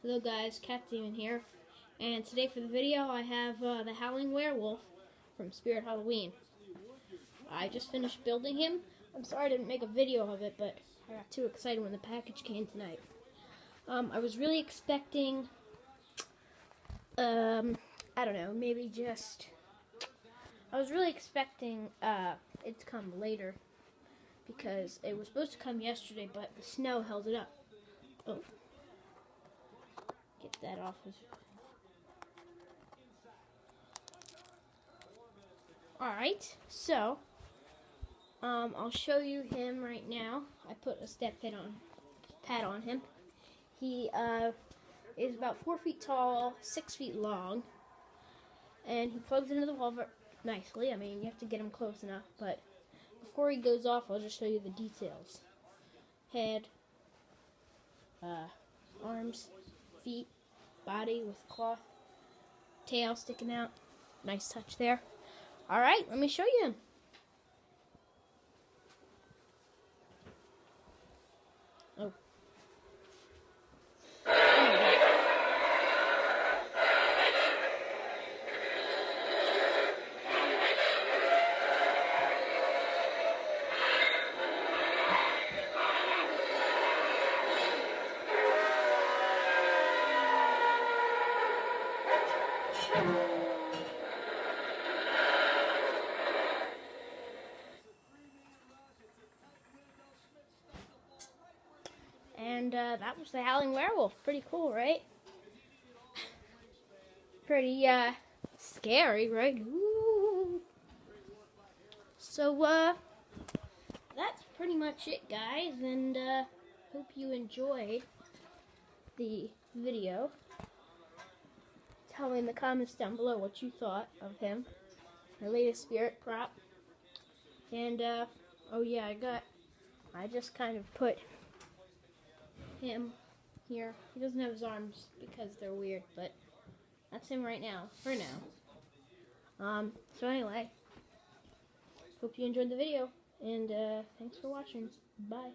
Hello guys, Cat Demon here, and today for the video I have the Howling werewolf from Spirit Halloween. I just finished building him. I'm sorry I didn't make a video of it, but I got too excited when the package came tonight. I was really expecting, I don't know, maybe just, I was really expecting it to come later, because it was supposed to come yesterday, but the snow held it up. Oh. Get that off of. Alright, so I'll show you him right now. I put a step pad on him. He is about 4 feet tall, 6 feet long, and he plugs into the wall nicely. I mean, you have to get him close enough, but before he goes off, I'll just show you the details. Head, arms, feet, body with cloth, tail sticking out. Nice touch there. Alright, let me show you him. Oh. And that was the Howling werewolf. Pretty cool, right? Pretty scary, right? Ooh. So that's pretty much it, guys, and hope you enjoyed the video. Tell me in the comments down below what you thought of him, my latest spirit prop. And oh yeah, I just kind of put him here. He doesn't have his arms because they're weird, but that's him right now, for now. So anyway, hope you enjoyed the video, and thanks for watching. Bye.